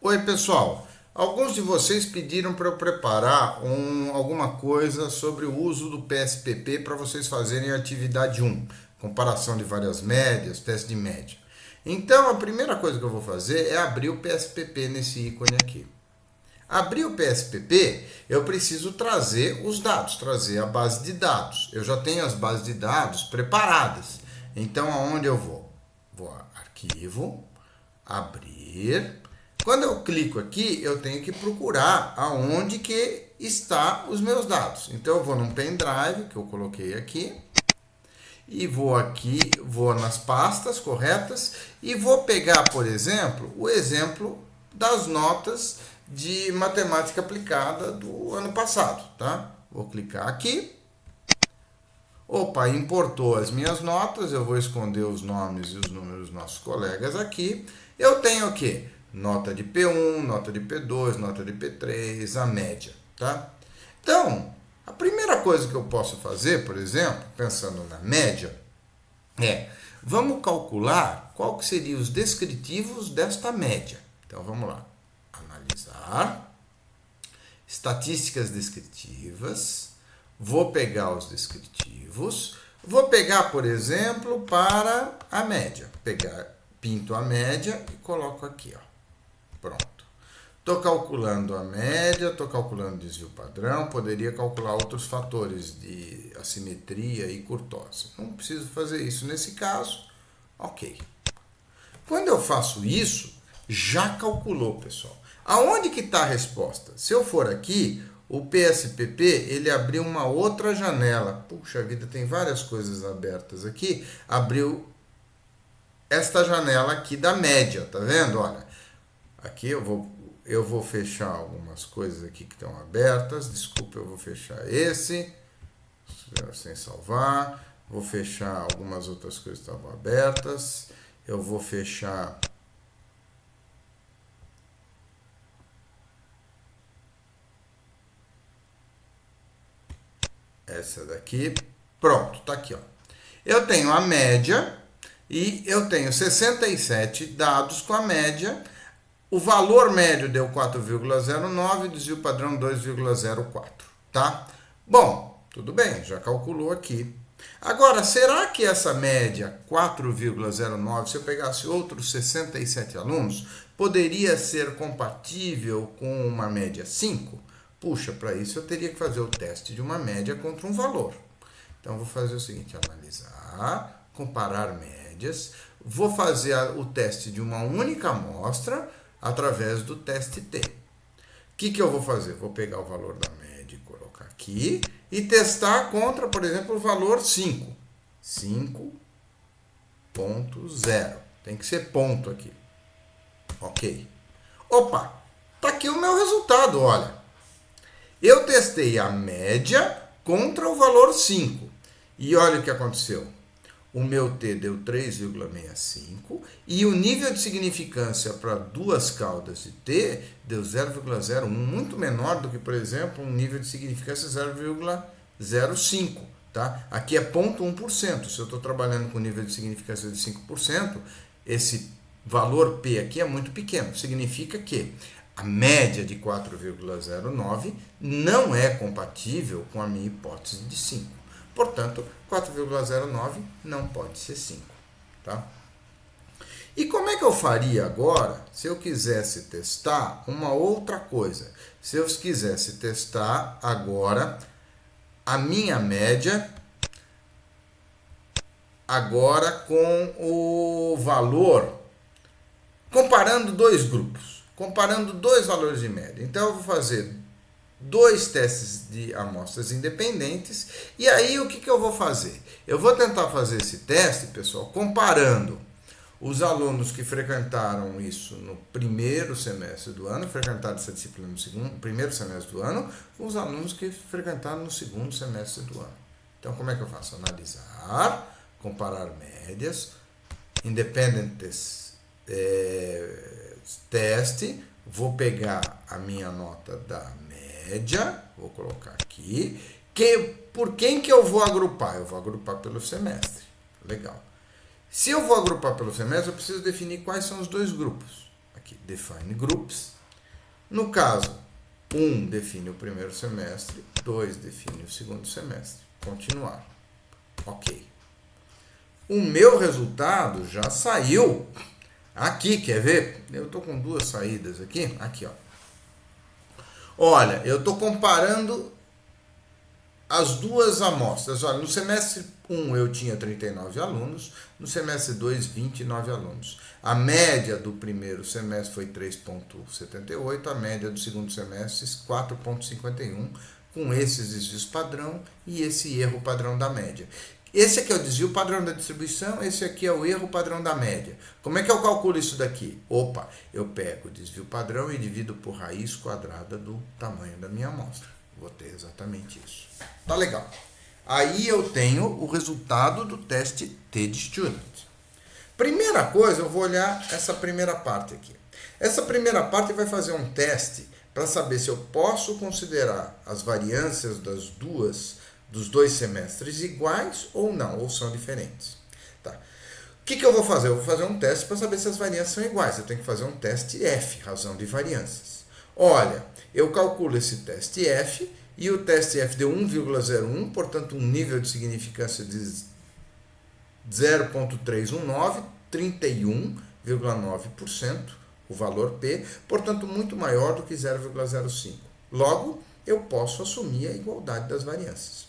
Oi, pessoal. Alguns de vocês pediram para eu preparar alguma coisa sobre o uso do PSPP para vocês fazerem a atividade 1, comparação de várias médias, teste de média. Então, a primeira coisa que eu vou fazer é abrir o PSPP nesse ícone aqui. Abrir o PSPP, eu preciso trazer os dados, trazer a base de dados. Eu já tenho as bases de dados preparadas. Então, aonde eu vou? Vou a arquivo, abrir. Quando eu clico aqui, eu tenho que procurar aonde que está os meus dados. Então, eu vou num pendrive que eu coloquei aqui e vou aqui, vou nas pastas corretas e vou pegar, por exemplo, o exemplo das notas de matemática aplicada do ano passado, tá? Vou clicar aqui. Opa, importou as minhas notas, eu vou esconder os nomes e os números dos nossos colegas aqui. Eu tenho o quê? Nota de P1, nota de P2, nota de P3, a média, tá? Então, a primeira coisa que eu posso fazer, por exemplo, pensando na média, vamos calcular qual que seriam os descritivos desta média. Então, vamos lá. Analisar, estatísticas descritivas, vou pegar os descritivos, vou pegar, por exemplo, para a média. Pinto a média e coloco aqui, ó. Pronto. Estou calculando a média, estou calculando o desvio padrão, poderia calcular outros fatores de assimetria e curtose. Não preciso fazer isso nesse caso. Ok. Quando eu faço isso, já calculou, pessoal. Aonde que está a resposta? Se eu for aqui, o PSPP, ele abriu uma outra janela. Puxa vida, tem várias coisas abertas aqui. Abriu esta janela aqui da média, tá vendo? Olha, aqui eu vou fechar algumas coisas aqui que estão abertas. Desculpa, eu vou fechar esse, sem salvar. Vou fechar algumas outras coisas que estavam abertas. Eu vou fechar essa daqui. Pronto, tá aqui, ó. Eu tenho a média e eu tenho 67 dados com a média. O valor médio deu 4,09, desvio padrão 2,04, tá? Bom, tudo bem, já calculou aqui. Agora, será que essa média 4,09, se eu pegasse outros 67 alunos, poderia ser compatível com uma média 5? Puxa, para isso eu teria que fazer o teste de uma média contra um valor. Então, vou fazer o seguinte, analisar, comparar médias, vou fazer o teste de uma única amostra através do teste T. O que eu vou fazer? Vou pegar o valor da média e colocar aqui e testar contra, por exemplo, o valor 5. 5.0. Tem que ser ponto aqui. Ok. Opa, tá aqui o meu resultado, olha. Eu testei a média contra o valor 5. E olha o que aconteceu. O meu T deu 3,65 e o nível de significância para duas caudas de T deu 0,01, muito menor do que, por exemplo, um nível de significância 0,05. Tá? Aqui é 0,1%. Se eu estou trabalhando com nível de significância de 5%, esse valor P aqui é muito pequeno. Significa que a média de 4,09 não é compatível com a minha hipótese de 5. Portanto, 4,09 não pode ser 5. Tá? E como é que eu faria agora se eu quisesse testar uma outra coisa? Se eu quisesse testar agora a minha média agora com o valor, comparando dois grupos, comparando dois valores de média. Então, eu vou fazer dois testes de amostras independentes. E aí, o que eu vou fazer? Eu vou tentar fazer esse teste, pessoal, comparando os alunos que frequentaram isso no primeiro semestre do ano, frequentaram essa disciplina no primeiro semestre do ano, com os alunos que frequentaram no segundo semestre do ano. Então, como é que eu faço? Analisar, comparar médias, independentes teste, vou pegar a minha nota da média, vou colocar aqui, por quem que eu vou agrupar? Eu vou agrupar pelo semestre. Legal. Se eu vou agrupar pelo semestre, eu preciso definir quais são os dois grupos. aqui, define groups. No caso, 1 define o primeiro semestre, 2 define o segundo semestre. Continuar. Ok. O meu resultado já saiu aqui, quer ver? Eu estou com duas saídas aqui. Aqui, ó. Olha, eu estou comparando as duas amostras. Olha, no semestre 1 eu tinha 39 alunos, no semestre 2, 29 alunos. A média do primeiro semestre foi 3,78, a média do segundo semestre 4,51, com esses desvios padrão e esse erro padrão da média. Esse aqui é o desvio padrão da distribuição, esse aqui é o erro padrão da média. Como é que eu calculo isso daqui? Opa, eu pego o desvio padrão e divido por raiz quadrada do tamanho da minha amostra. Vou ter exatamente isso. Tá legal. Aí eu tenho o resultado do teste T-Student. Primeira coisa, eu vou olhar essa primeira parte aqui. Essa primeira parte vai fazer um teste para saber se eu posso considerar as variâncias dos dois semestres iguais ou não, ou são diferentes. Tá. O que eu vou fazer? Eu vou fazer um teste para saber se as variâncias são iguais. Eu tenho que fazer um teste F, razão de variâncias. Olha, eu calculo esse teste F e o teste F deu 1,01, portanto um nível de significância de 0,319, 31,9%, o valor P, portanto muito maior do que 0,05. Logo, eu posso assumir a igualdade das variâncias.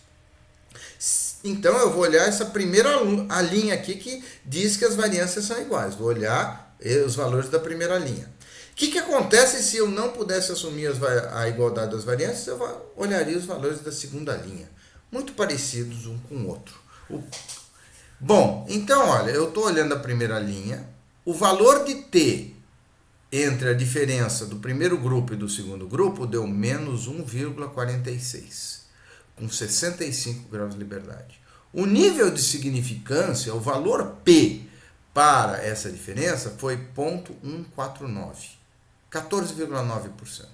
Então eu vou olhar essa primeira a linha aqui que diz que as variâncias são iguais. Vou olhar os valores da primeira linha. O que acontece se eu não pudesse assumir a igualdade das variâncias? Eu olharia os valores da segunda linha. Muito parecidos um com o outro. Bom, então olha, eu estou olhando a primeira linha. O valor de T entre a diferença do primeiro grupo e do segundo grupo deu menos 1,46. Com 65 graus de liberdade. O nível de significância, o valor P para essa diferença foi 0,149, 14,9%.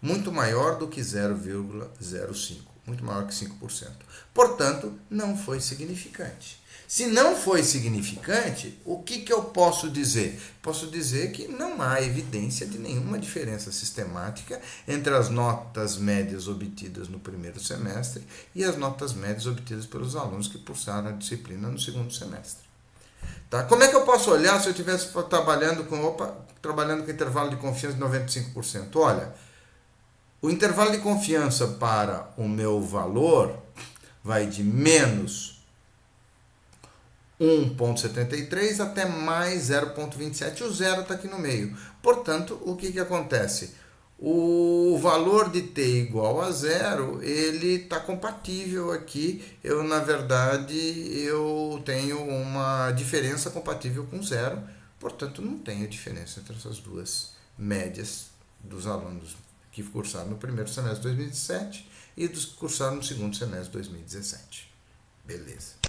Muito maior do que 0,05, muito maior que 5%. Portanto, não foi significante. Se não foi significante, o que eu posso dizer? Posso dizer que não há evidência de nenhuma diferença sistemática entre as notas médias obtidas no primeiro semestre e as notas médias obtidas pelos alunos que cursaram a disciplina no segundo semestre. Tá? Como é que eu posso olhar se eu estivesse trabalhando com intervalo de confiança de 95%? Olha, o intervalo de confiança para o meu valor vai de menos 1,73 até mais 0,27. O zero está aqui no meio. Portanto, o que acontece? O valor de t igual a zero, ele está compatível aqui. Na verdade, eu tenho uma diferença compatível com zero. Portanto, não tenho diferença entre essas duas médias dos alunos que cursaram no primeiro semestre de 2017 e dos que cursaram no segundo semestre de 2017. Beleza.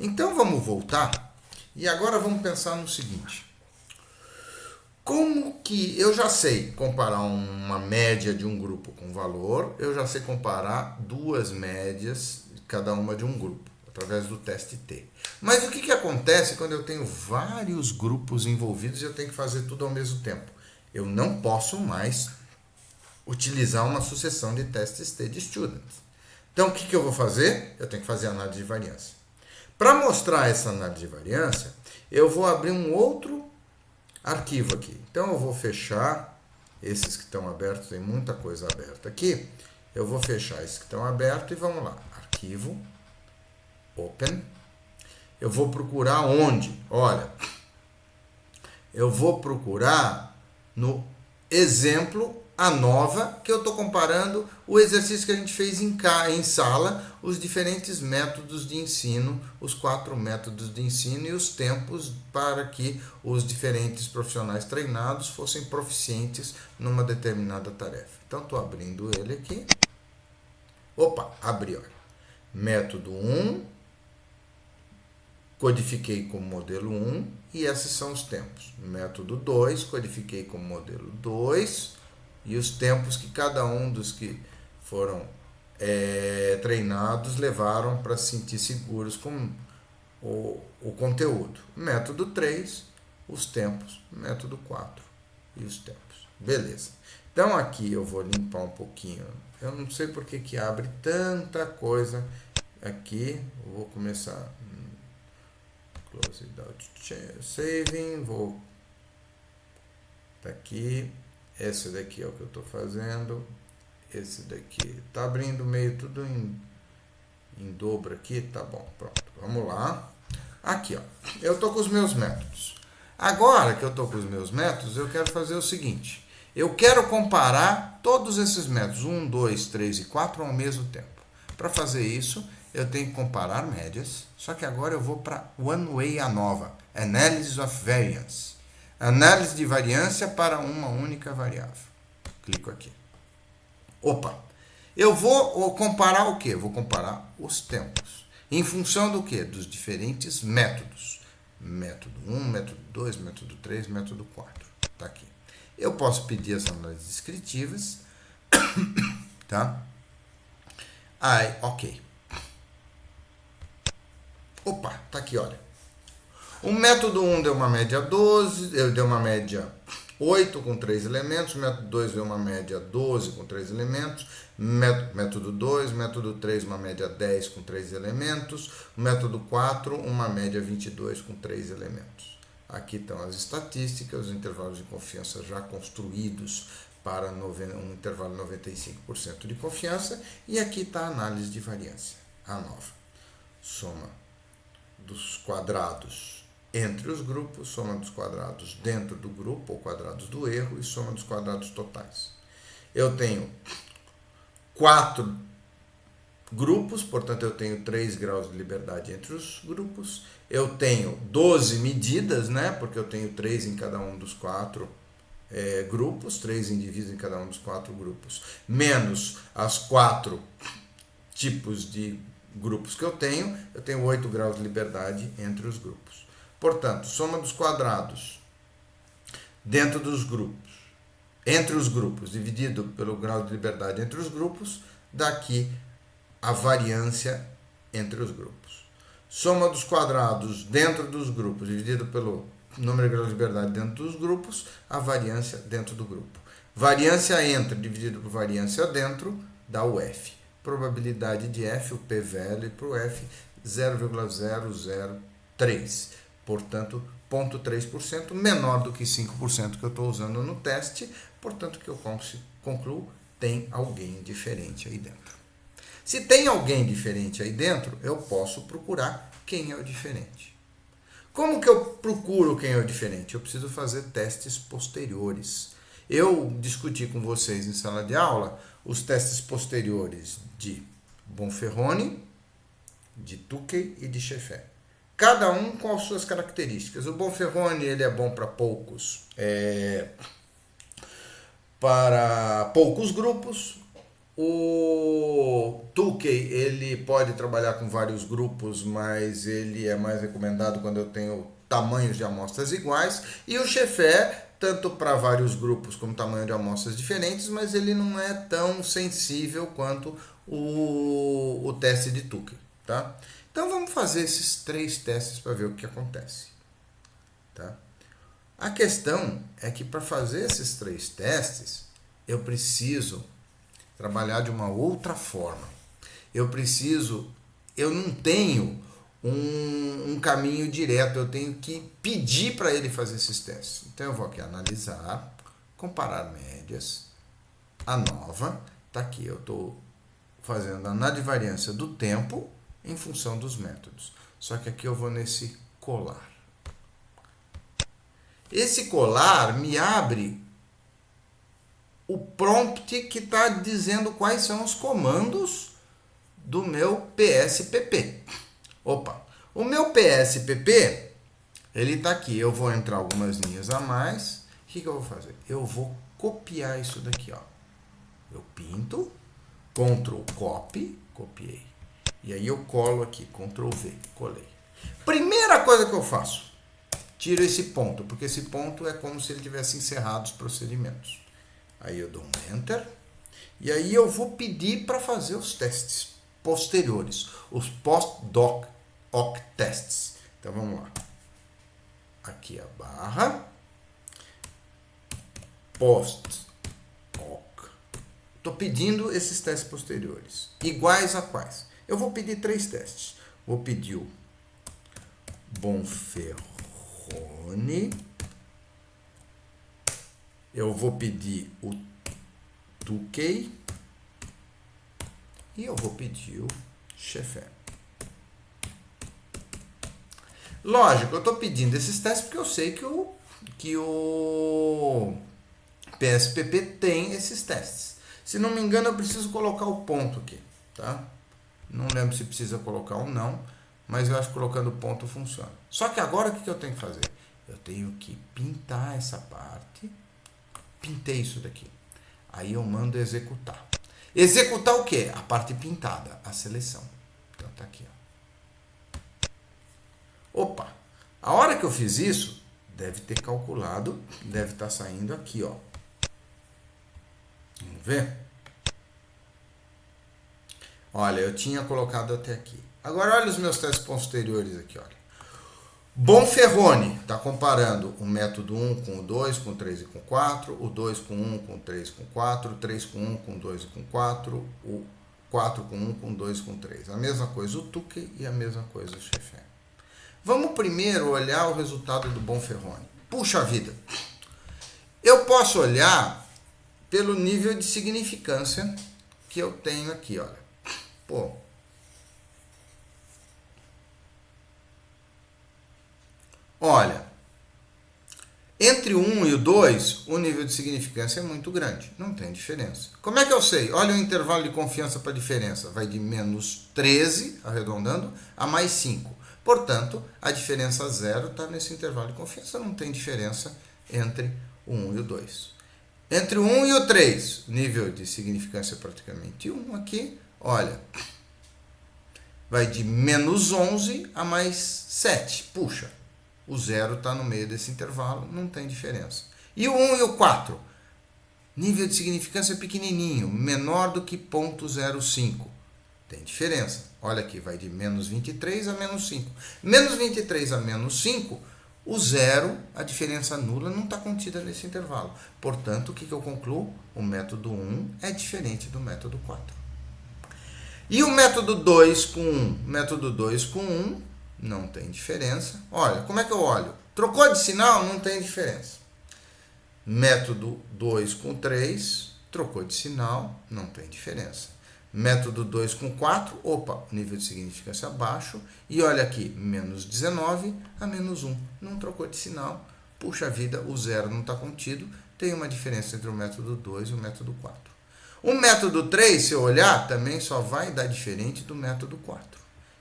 Então vamos voltar e agora vamos pensar no seguinte. Como que eu já sei comparar uma média de um grupo com valor, eu já sei comparar duas médias, cada uma de um grupo, através do teste T. Mas o que acontece quando eu tenho vários grupos envolvidos e eu tenho que fazer tudo ao mesmo tempo? Eu não posso mais utilizar uma sucessão de testes T de students. Então o que eu vou fazer? Eu tenho que fazer análise de variância. Para mostrar essa análise de variância, eu vou abrir um outro arquivo aqui. Então eu vou fechar esses que estão abertos, tem muita coisa aberta aqui. Eu vou fechar esses que estão abertos e vamos lá. Arquivo, Open. Eu vou procurar onde? Olha, eu vou procurar no exemplo a nova, que eu estou comparando o exercício que a gente fez em sala, os diferentes métodos de ensino, os 4 métodos de ensino e os tempos para que os diferentes profissionais treinados fossem proficientes numa determinada tarefa. Então, estou abrindo ele aqui. Opa, abri, olha. Método 1, codifiquei como modelo 1 e esses são os tempos. Método 2, codifiquei como modelo 2 e os tempos que cada um dos que foram treinados levaram para se sentir seguros com o conteúdo. Método 3, os tempos. Método 4, e os tempos. Beleza. Então aqui eu vou limpar um pouquinho. Eu não sei porque que abre tanta coisa aqui. Eu vou começar close without saving. Vou tá aqui. Esse daqui é o que eu estou fazendo. Esse daqui tá abrindo meio tudo em dobro aqui. Tá bom, pronto. Vamos lá. Aqui, ó. Eu estou com os meus métodos. Agora que eu estou com os meus métodos, eu quero fazer o seguinte. Eu quero comparar todos esses métodos, 1, 2, 3 e 4, ao mesmo tempo. Para fazer isso, eu tenho que comparar médias, só que agora eu vou para One Way ANOVA, Analysis of Variance. Análise de variância para uma única variável. Clico aqui. Opa! Eu vou comparar o quê? Vou comparar os tempos. Em função do quê? Dos diferentes métodos. Método 1, método 2, método 3, método 4. Tá aqui. Eu posso pedir as análises descritivas. Tá? Aí, ok. Opa, tá aqui, olha. O método 1 deu uma média 12, deu uma média 8 com 3 elementos, o método 2 deu uma média 12 com 3 elementos, método 2, método 3 uma média 10 com 3 elementos, o método 4 uma média 22 com 3 elementos. Aqui estão as estatísticas, os intervalos de confiança já construídos para um intervalo de 95% de confiança, e aqui está a análise de variância, ANOVA. Soma dos quadrados entre os grupos, soma dos quadrados dentro do grupo, ou quadrados do erro, e soma dos quadrados totais. Eu tenho 4 grupos, portanto eu tenho 3 graus de liberdade entre os grupos. Eu tenho 12 medidas, né, porque eu tenho 3 em cada um dos 4 grupos, 3 indivíduos em cada um dos 4 grupos, menos as 4 tipos de grupos que eu tenho 8 graus de liberdade entre os grupos. Portanto, soma dos quadrados dentro dos grupos, entre os grupos, dividido pelo grau de liberdade entre os grupos, dá aqui a variância entre os grupos. Soma dos quadrados dentro dos grupos, dividido pelo número de graus de liberdade dentro dos grupos, a variância dentro do grupo. Variância entre, dividido por variância dentro, dá o F. Probabilidade de F, o P velho, para o F, 0,003. Portanto, 0,3%, menor do que 5% que eu estou usando no teste, portanto, que eu concluo, tem alguém diferente aí dentro. Se tem alguém diferente aí dentro, eu posso procurar quem é o diferente. Como que eu procuro quem é o diferente? Eu preciso fazer testes posteriores. Eu discuti com vocês em sala de aula os testes posteriores de Bonferroni, de Tukey e de Sheffer. Cada um com as suas características. O Bonferroni ele é bom para poucos grupos. O Tukey ele pode trabalhar com vários grupos, mas ele é mais recomendado quando eu tenho tamanhos de amostras iguais. E o Sheffer, tanto para vários grupos como tamanho de amostras diferentes, mas ele não é tão sensível quanto o teste de Tukey, tá? Então vamos fazer esses 3 testes para ver o que acontece. Tá? A questão é que para fazer esses 3 testes, eu preciso trabalhar de uma outra forma. Eu não tenho um caminho direto, eu tenho que pedir para ele fazer esses testes. Então eu vou aqui analisar, comparar médias, ANOVA, tá aqui, eu estou fazendo a análise de variância do tempo em função dos métodos. Só que aqui eu vou nesse colar. Esse colar me abre o prompt que está dizendo quais são os comandos do meu PSPP. Opa, o meu PSPP, ele está aqui. Eu vou entrar algumas linhas a mais. O que eu vou fazer? Eu vou copiar isso daqui, ó. Eu pinto, Ctrl Copy, copiei. E aí eu colo aqui, Ctrl V, colei. Primeira coisa que eu faço, tiro esse ponto, porque esse ponto é como se ele tivesse encerrado os procedimentos. Aí eu dou um Enter, e aí eu vou pedir para fazer os testes posteriores, os post-hoc tests. Então vamos lá. Aqui a barra, post hoc. Estou pedindo esses testes posteriores. Iguais a quais? Eu vou pedir 3 testes. Vou pedir o Bonferroni. Eu vou pedir o Tukey. E eu vou pedir o Chefé. Lógico, eu estou pedindo esses testes porque eu sei que o PSPP tem esses testes. Se não me engano, eu preciso colocar o ponto aqui, tá? Não lembro se precisa colocar ou não, mas eu acho que colocando o ponto funciona. Só que agora o que eu tenho que fazer? Eu tenho que pintar essa parte. Pintei isso daqui. Aí eu mando executar. Executar o quê? A parte pintada, a seleção. Então tá aqui, ó. Opa! A hora que eu fiz isso, deve ter calculado, deve estar saindo aqui, ó. Vamos ver? Olha, eu tinha colocado até aqui. Agora olha os meus testes posteriores aqui, olha. Bonferroni está comparando o método 1 com o 2, com o 3 e com o 4, o 2 com 1, com o 3 e com o 4, o 3 com 1, com o 2 e com o 4, o 4 com 1, com o 2 e com o 3. A mesma coisa o Tukey e a mesma coisa o Chefé. Vamos primeiro olhar o resultado do Bonferroni. Puxa vida! Eu posso olhar pelo nível de significância que eu tenho aqui, olha. Pô. Olha, entre o 1 e o 2, o nível de significância é muito grande. Não tem diferença. Como é que eu sei? Olha o intervalo de confiança para a diferença. Vai de menos 13, arredondando, a mais 5. Portanto, a diferença 0 está nesse intervalo de confiança. Não tem diferença entre o 1 e o 2. Entre o 1 e o 3, nível de significância é praticamente 1 aqui. Olha, vai de menos 11 a mais 7. Puxa. O 0 está no meio desse intervalo, não tem diferença. E o 1 e o 4? Nível de significância pequenininho, menor do que 0,05. Tem diferença. Olha aqui, vai de menos 23 a menos 5. Menos 23 a menos 5, o 0, a diferença nula, não está contida nesse intervalo. Portanto, o que eu concluo? O método 1 é diferente do método 4. E o método 2 com 1? Método 2 com 1... não tem diferença. Olha, como é que eu olho? Trocou de sinal? Não tem diferença. Método 2 com 3, trocou de sinal, não tem diferença. Método 2 com 4, opa, nível de significância baixo. E olha aqui, menos 19 a menos 1, não trocou de sinal. Puxa vida, o 0 não está contido, tem uma diferença entre o método 2 e o método 4. O método 3, se eu olhar, também só vai dar diferente do método 4.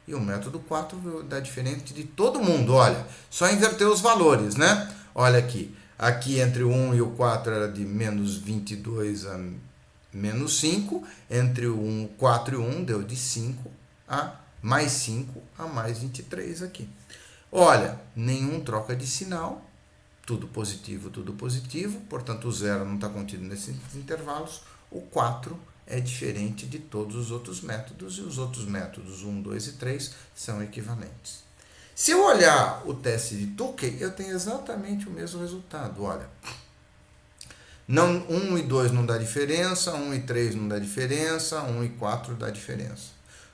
E o método 4 dá diferente de todo mundo, olha, só inverter os valores, né? Olha aqui, aqui entre o 1 e o 4 era de menos 22 a menos 5, entre o 4 e o 1 deu de 5 a mais 5 a mais 23 aqui. Olha, nenhum troca de sinal, tudo positivo, portanto o 0 não está contido nesses intervalos, o 4 é diferente de todos os outros métodos, e os outros métodos 1, 2 e 3 são equivalentes. Se eu olhar o teste de Tukey, eu tenho exatamente o mesmo resultado. Olha, 1 e 2 não dá diferença, 1 e 3 não dá diferença, 1 e 4 dá diferença.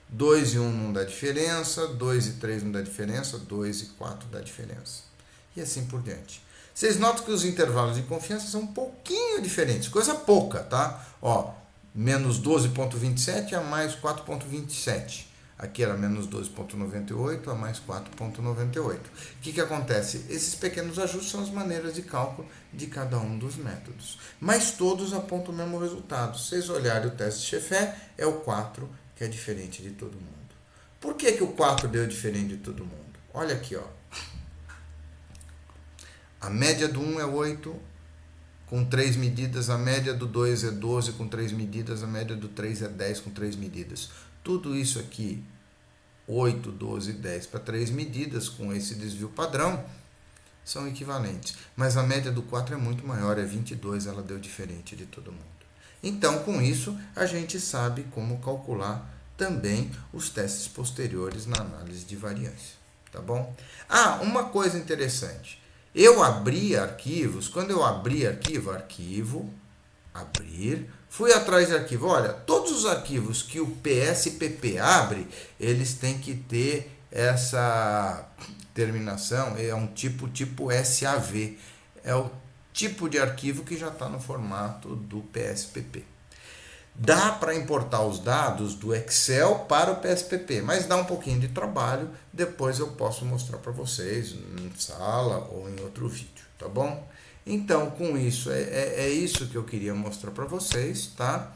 2 e 1 não dá diferença, 2 e 3 não dá diferença, 2 e 4 dá diferença. E assim por diante. Vocês notam que os intervalos de confiança são um pouquinho diferentes, coisa pouca, tá? Ó, menos 12,27 a mais 4,27. Aqui era menos 12,98 a mais 4,98. O que acontece? Esses pequenos ajustes são as maneiras de cálculo de cada um dos métodos. Mas todos apontam o mesmo resultado. Se vocês olharem o teste de Chefé, é o 4 que é diferente de todo mundo. Por que o 4 deu diferente de todo mundo? Olha aqui, ó. A média do 1 é 8, com 3 medidas. A média do 2 é 12, com 3 medidas. A média do 3 é 10, com 3 medidas. Tudo isso aqui, 8, 12, 10 para 3 medidas, com esse desvio padrão, são equivalentes. Mas a média do 4 é muito maior, é 22, ela deu diferente de todo mundo. Então, com isso, a gente sabe como calcular também os testes posteriores na análise de variância. Tá bom? Ah, uma coisa interessante. Eu abri arquivos, quando eu abri arquivo, abrir, fui atrás de arquivo. Olha, todos os arquivos que o PSPP abre, eles têm que ter essa terminação, é um tipo SAV. É o tipo de arquivo que já está no formato do PSPP. Dá para importar os dados do Excel para o PSPP, mas dá um pouquinho de trabalho. Depois eu posso mostrar para vocês em sala ou em outro vídeo, tá bom? Então, com isso, é isso que eu queria mostrar para vocês, tá?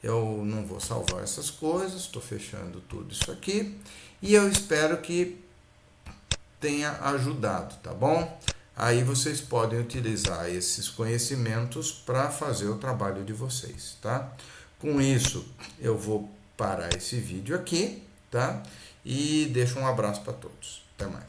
Eu não vou salvar essas coisas, estou fechando tudo isso aqui. E eu espero que tenha ajudado, tá bom? Aí vocês podem utilizar esses conhecimentos para fazer o trabalho de vocês, tá? Com isso, eu vou parar esse vídeo aqui, tá? E deixo um abraço para todos. Até mais.